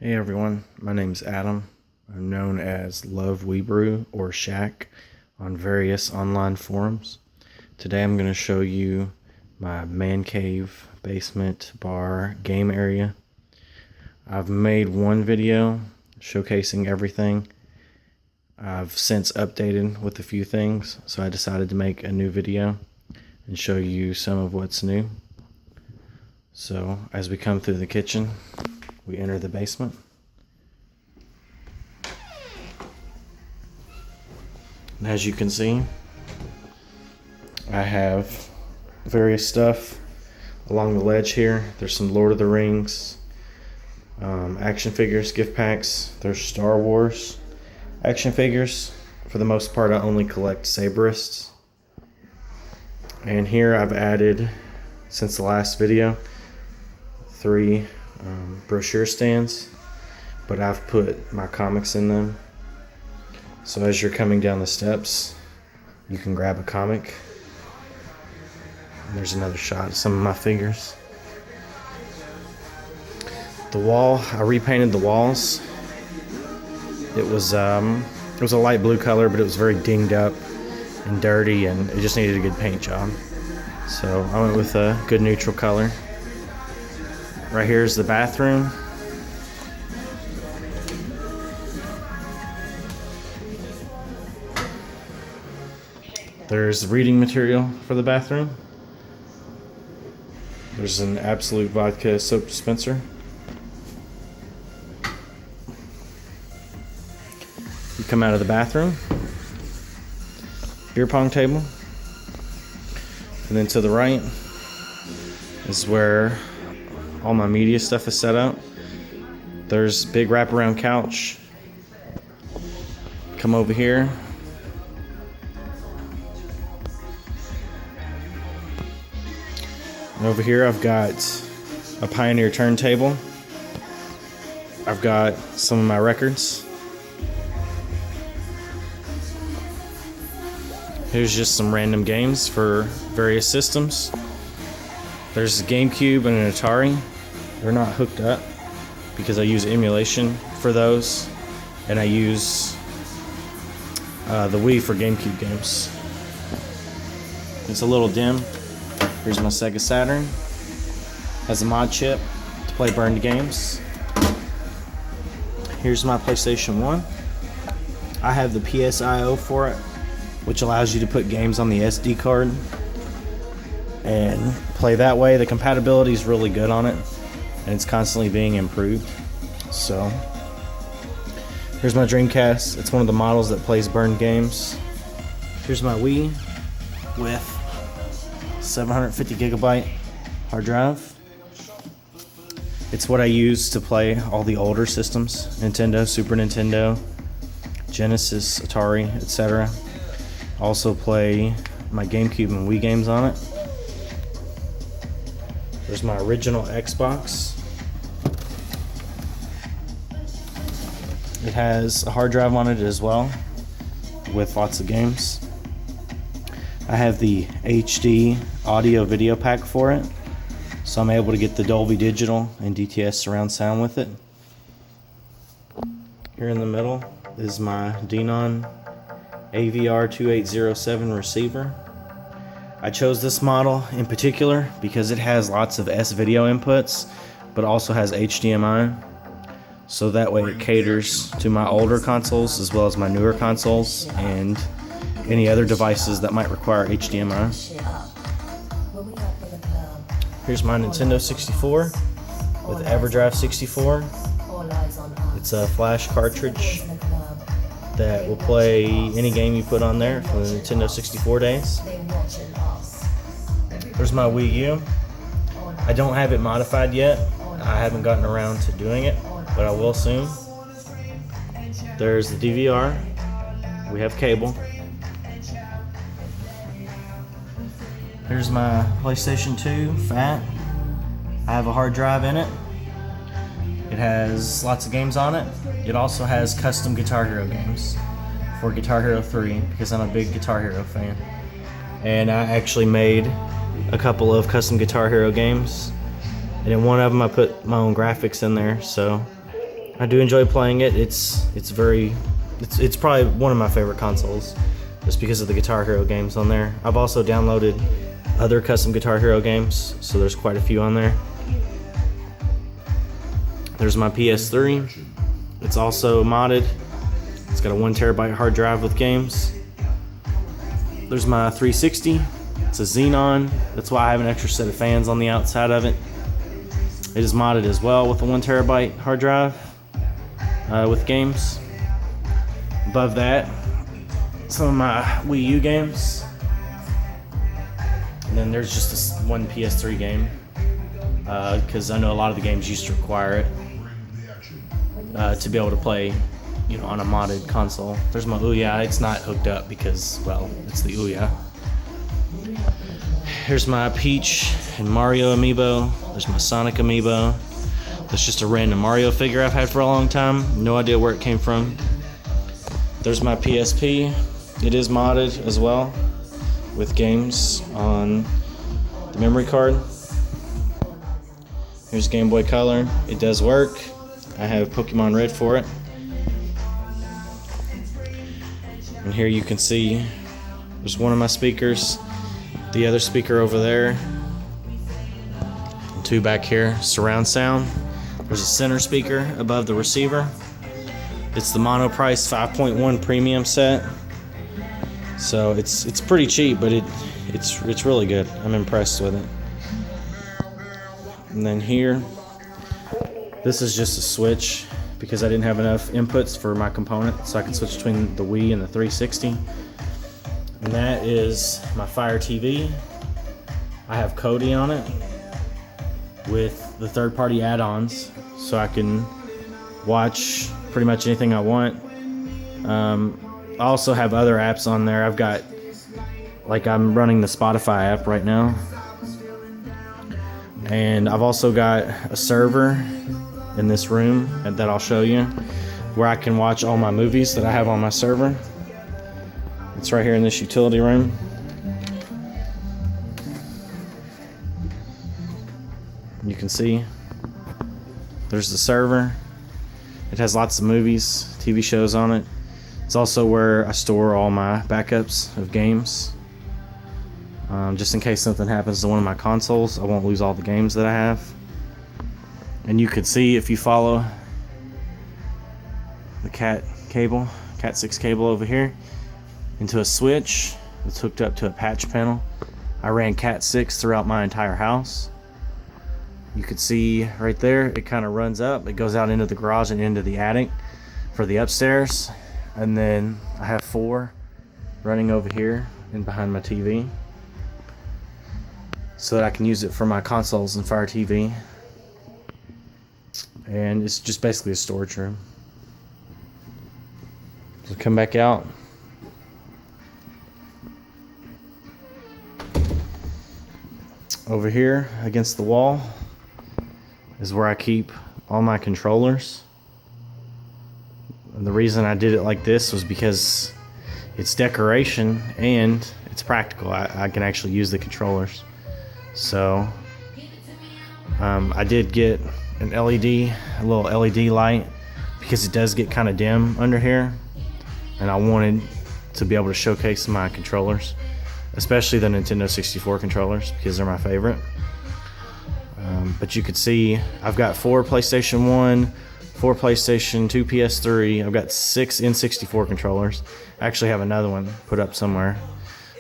Hey everyone, my name's Adam. I'm known as Love Weebrew or Shack on various online forums. Today I'm going to show you my man cave, basement, bar, game area. I've made one video showcasing everything. I've since updated with a few things, so I decided to make a new video and show you some of what's new. So as we come through the kitchen, we enter the basement. And as you can see, I have various stuff along the ledge here. There's some Lord of the Rings action figures, gift packs. There's Star Wars action figures. For the most part, I only collect Saberists. And here I've added, since the last video, 3 brochure stands, but I've put my comics in them. So as you're coming down the steps, you can grab a comic. And there's another shot of some of my figures. The wall, I repainted the walls. It was a light blue color, but it was very dinged up and dirty, and it just needed a good paint job. So I went with a good neutral color. Right here is the bathroom. There's reading material for the bathroom. There's an Absolute Vodka soap dispenser. You come out of the bathroom, beer pong table, and then to the right is where all my media stuff is set up. There's big wraparound couch. Come over here. And over here I've got a Pioneer turntable. I've got some of my records. Here's just some random games for various systems. There's a GameCube and an Atari. They're not hooked up because I use emulation for those, and I use the Wii for GameCube games. It's a little dim. Here's my Sega Saturn. Has a mod chip to play burned games. Here's my PlayStation 1. I have the PSIO for it, which allows you to put games on the SD card and play that way. The compatibility is really good on it, and it's constantly being improved. So here's my Dreamcast. It's one of the models that plays burned games. Here's my Wii with 750 gigabyte hard drive. It's what I use to play all the older systems: Nintendo, Super Nintendo, Genesis, Atari, etc. Also play my GameCube and Wii games on it. There's my original Xbox. It has a hard drive on it as well, with lots of games. I have the HD audio video pack for it, so I'm able to get the Dolby Digital and DTS surround sound with it. Here in the middle is my Denon AVR2807 receiver. I chose this model in particular because it has lots of S-video inputs, but also has HDMI, so that way it caters to my older consoles as well as my newer consoles and any other devices that might require HDMI. Here's my Nintendo 64 with EverDrive 64. It's a flash cartridge that will play any game you put on there from the Nintendo 64 days. There's my Wii U. I don't have it modified yet. I haven't gotten around to doing it, but I will soon. There's the DVR. We have cable. Here's my PlayStation 2 Fat. I have a hard drive in it. It has lots of games on it. It also has custom Guitar Hero games for Guitar Hero 3 because I'm a big Guitar Hero fan. And I actually made a couple of custom Guitar Hero games. And in one of them I put my own graphics in there, so I do enjoy playing it. It's probably one of my favorite consoles, just because of the Guitar Hero games on there. I've also downloaded other custom Guitar Hero games, so there's quite a few on there. There's my PS3. It's also modded. It's got a 1 terabyte hard drive with games. There's my 360. It's a Xenon. That's why I have an extra set of fans on the outside of it. It is modded as well with a 1 terabyte hard drive with games. Above that, some of my Wii U games. And then there's just this one PS3 game, because I know a lot of the games used to require it to be able to play, you know, on a modded console. There's my Ouya. It's not hooked up because, well, it's the Ouya. Here's my Peach and Mario amiibo. There's my Sonic amiibo. That's just a random Mario figure I've had for a long time. No idea where it came from. There's my PSP. It is modded as well with games on the memory card. Here's Game Boy Color. It does work. I have Pokemon Red for it. And here you can see there's one of my speakers, the other speaker over there, and 2 back here, surround sound. There's a center speaker above the receiver. It's the Monoprice 5.1 premium set. So it's pretty cheap, but it's really good. I'm impressed with it. And then here, this is just a switch because I didn't have enough inputs for my component, so I could switch between the Wii and the 360. And that is my Fire TV. I have Kodi on it with the third-party add-ons, so I can watch pretty much anything I want. I also have other apps on there. I've got, like, I'm running the Spotify app right now. And I've also got a server in this room that I'll show you, where I can watch all my movies that I have on my server. It's right here in this utility room. You can see there's the server. It has lots of movies, TV shows on it. It's also where I store all my backups of games. Just in case something happens to one of my consoles, I won't lose all the games that I have. And you could see, if you follow the Cat 6 cable over here, into a switch that's hooked up to a patch panel. I ran Cat 6 throughout my entire house. You could see right there, it kind of runs up. It goes out into the garage and into the attic for the upstairs. And then I have 4 running over here and behind my TV, so that I can use it for my consoles and Fire TV. And it's just basically a storage room. So come back out. Over here against the wall is where I keep all my controllers. And the reason I did it like this was because it's decoration and it's practical. I can actually use the controllers. So I did get a little LED light, because it does get kind of dim under here, and I wanted to be able to showcase my controllers, especially the Nintendo 64 controllers, because they're my favorite. But you could see I've got 4 PlayStation 1, 4 PlayStation 2, PS3. I've got 6 N64 controllers. I actually have another one put up somewhere.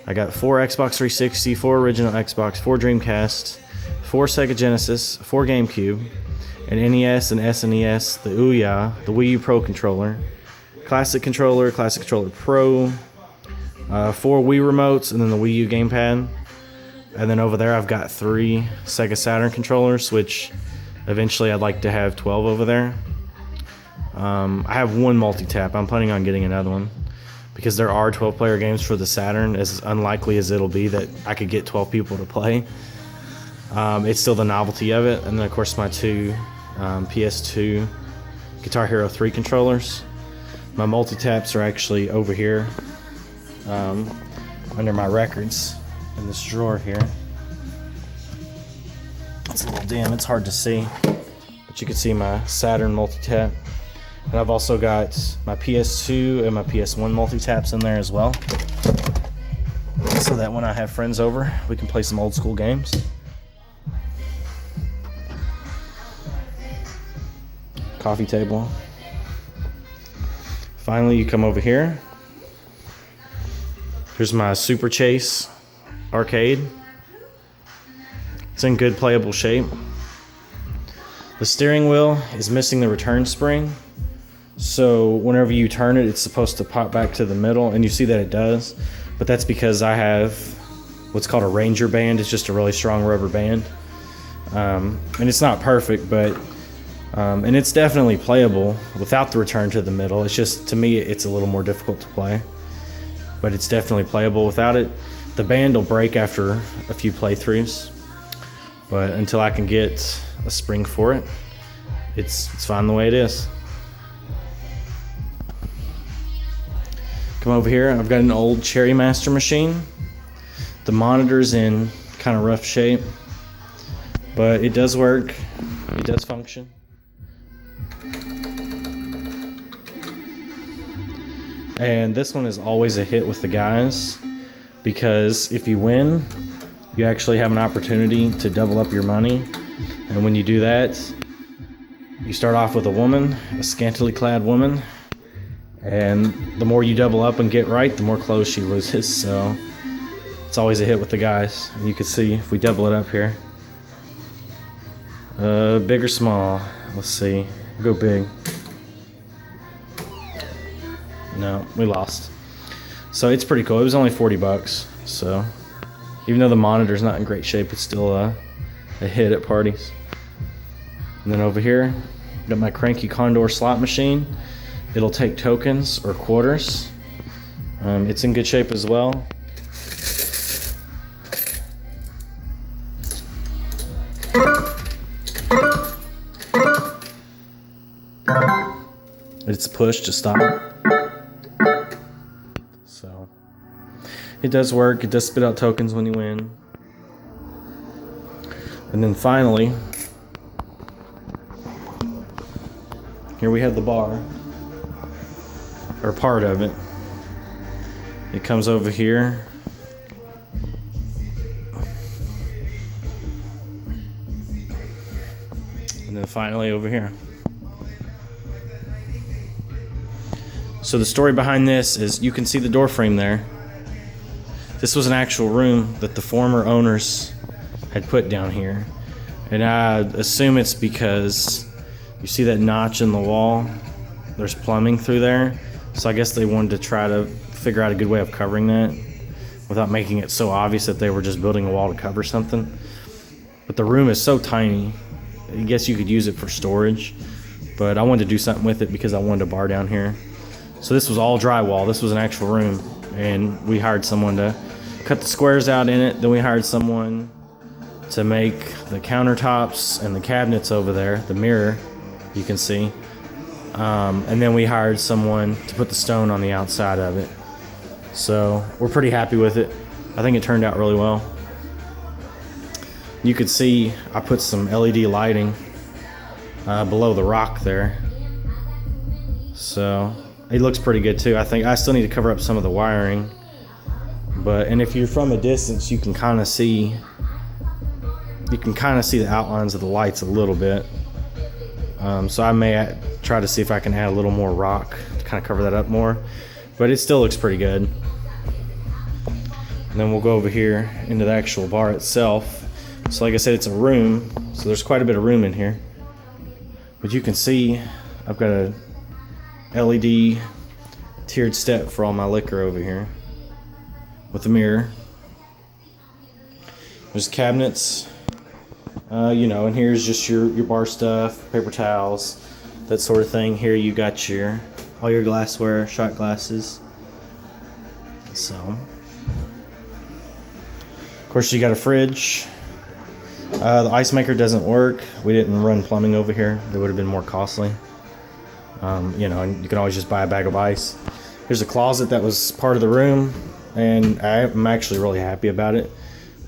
I got 4 Xbox 360, 4 original Xbox, 4 Dreamcast, 4 Sega Genesis, 4 GameCube, an NES and SNES, the Ouya, the Wii U Pro controller, Classic Controller Pro, 4 Wii remotes, and then the Wii U gamepad. And then over there I've got 3 Sega Saturn controllers, which eventually I'd like to have 12 over there. I have 1 multi-tap. I'm planning on getting another one, because there are 12-player games for the Saturn, as unlikely as it'll be that I could get 12 people to play. It's still the novelty of it. And then, of course, my 2 PS2 Guitar Hero 3 controllers. My multi-taps are actually over here under my records in this drawer here. It's a little dim, it's hard to see, but you can see my Saturn multi-tap. And I've also got my PS2 and my PS1 multi-taps in there as well, so that when I have friends over, we can play some old school games. Coffee table. Finally, you come over here. Here's my Super Chase arcade. It's in good playable shape. The steering wheel is missing the return spring, so whenever you turn it, it's supposed to pop back to the middle, and you see that it does, but that's because I have what's called a Ranger band. It's just a really strong rubber band, and it's not perfect, but and it's definitely playable without the return to the middle. It's just, to me, it's a little more difficult to play, but it's definitely playable without it. The band will break after a few playthroughs, but until I can get a spring for it, it's fine the way it is. Come over here. I've got an old Cherry Master machine. The monitor's in kind of rough shape, but it does work. It does function. And this one is always a hit with the guys, because if you win, you actually have an opportunity to double up your money. And when you do that, you start off with a woman, a scantily clad woman, and the more you double up and get right, the more clothes she loses. So it's always a hit with the guys. And you can see if we double it up here, big or small. Let's see, go big. No, we lost. So it's pretty cool. It was only 40 bucks. So even though the monitor's not in great shape, it's still a hit at parties. And then over here, got my cranky Condor slot machine. It'll take tokens or quarters. It's in good shape as well. It's push to stop. So it does work. It does spit out tokens when you win. And then finally, here we have the bar, or part of it. It comes over here. And then finally over here. So the story behind this is, you can see the door frame there. This was an actual room that the former owners had put down here. And I assume it's because you see that notch in the wall? There's plumbing through there. So I guess they wanted to try to figure out a good way of covering that without making it so obvious that they were just building a wall to cover something. But the room is so tiny, I guess you could use it for storage. But I wanted to do something with it because I wanted a bar down here. So this was all drywall. This was an actual room. And we hired someone to cut the squares out in it. Then we hired someone to make the countertops and the cabinets over there, the mirror you can see. And then we hired someone to put the stone on the outside of it. So we're pretty happy with it. I think it turned out really well. You could see I put some LED lighting below the rock there. So it looks pretty good too. I think I still need to cover up some of the wiring. And if you're from a distance, you can kind of see the outlines of the lights a little bit. So I may try to see if I can add a little more rock to kind of cover that up more. But it still looks pretty good. And then we'll go over here into the actual bar itself. So like I said, it's a room. So there's quite a bit of room in here. But you can see I've got a LED tiered step for all my liquor over here with a mirror. There's cabinets. And here's just your bar stuff, paper towels, that sort of thing. Here you got all your glassware, shot glasses. So, of course, you got a fridge. The ice maker doesn't work. We didn't run plumbing over here. It would have been more costly. And you can always just buy a bag of ice. Here's a closet that was part of the room, and I'm actually really happy about it,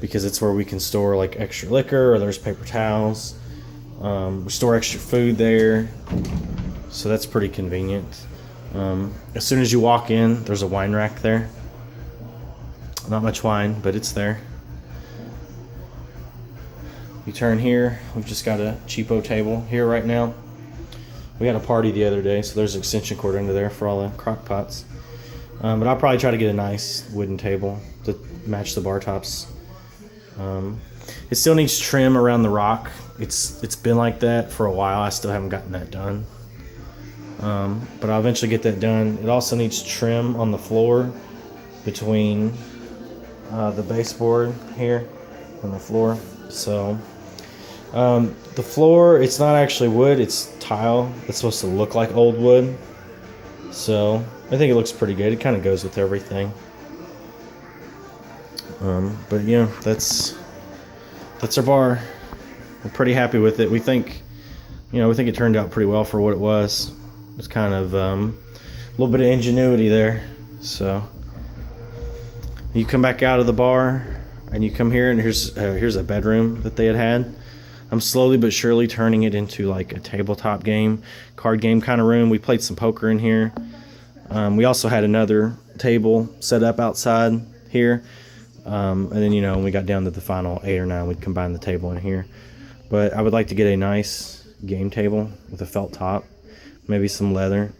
because it's where we can store like extra liquor, or there's paper towels. We store extra food there. so that's pretty convenient. As soon as you walk in, there's a wine rack there. Not much wine, but it's there. You turn here, we've just got a cheapo table here right now. We had a party the other day, so there's an extension cord under there for all the crock pots. But I'll probably try to get a nice wooden table to match the bar tops. It still needs trim around the rock. It's been like that for a while. I still haven't gotten that done. But I'll eventually get that done. It also needs trim on the floor between the baseboard here and the floor. So the floor, it's not actually wood, it's tile. It's supposed to look like old wood. So I think it looks pretty good. It kind of goes with everything. But yeah, that's our bar. We're pretty happy with it. We think it turned out pretty well for what it was. It's kind of a little bit of ingenuity there. So you come back out of the bar and you come here, and here's a bedroom that they had. I'm slowly but surely turning it into like a tabletop game, card game kind of room. We played some poker in here. We also had another table set up outside here. And then, when we got down to the final 8 or 9, we'd combine the table in here. But I would like to get a nice game table with a felt top, maybe some leather.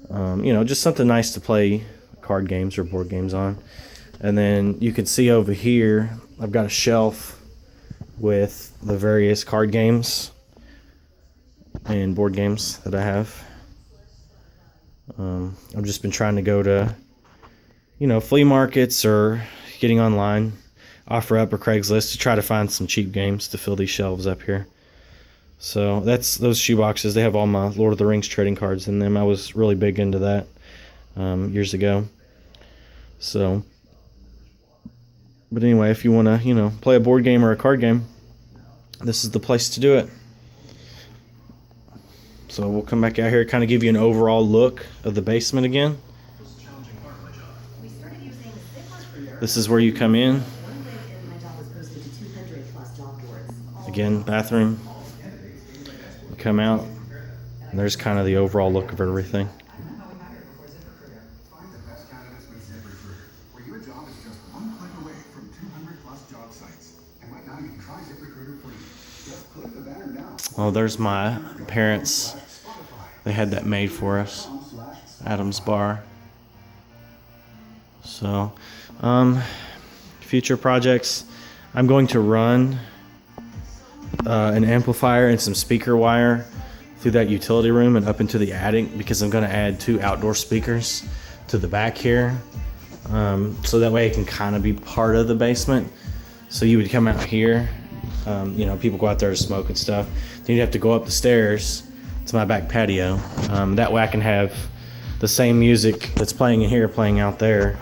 Just something nice to play card games or board games on. And then you can see over here, I've got a shelf with the various card games and board games that I have. I've just been trying to go to, flea markets or getting online, OfferUp or Craigslist to try to find some cheap games to fill these shelves up here. So that's those shoe boxes. They have all my Lord of the Rings trading cards in them. I was really big into that years ago. So, but anyway, if you want to, play a board game or a card game, this is the place to do it. So we'll come back out here, kind of give you an overall look of the basement again. This is where you come in. Again, bathroom. You come out, and there's kind of the overall look of everything. Oh, there's my parents. They had that made for us. Adam's Bar. So, future projects. I'm going to run an amplifier and some speaker wire through that utility room and up into the attic, because I'm going to add 2 outdoor speakers to the back here. So that way it can kind of be part of the basement. So you would come out here, people go out there to smoke and stuff. Then you'd have to go up the stairs to my back patio. That way I can have the same music that's playing in here playing out there.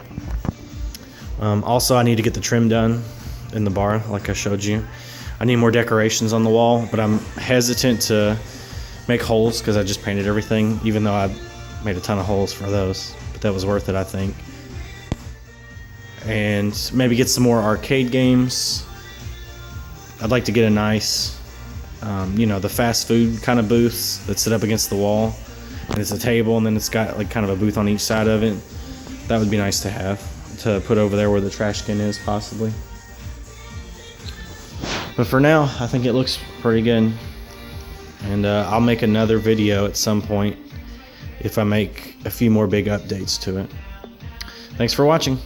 Also, I need to get the trim done in the bar like I showed you. I need more decorations on the wall, but I'm hesitant to make holes because I just painted everything, even though I made a ton of holes for those. But that was worth it, I think. And maybe get some more arcade games. I'd like to get a nice, the fast food kind of booths that sit up against the wall. And it's a table, and then it's got like kind of a booth on each side of it. That would be nice to have, to put over there where the trash can is, possibly. But for now, I think it looks pretty good. And I'll make another video at some point if I make a few more big updates to it. Thanks for watching.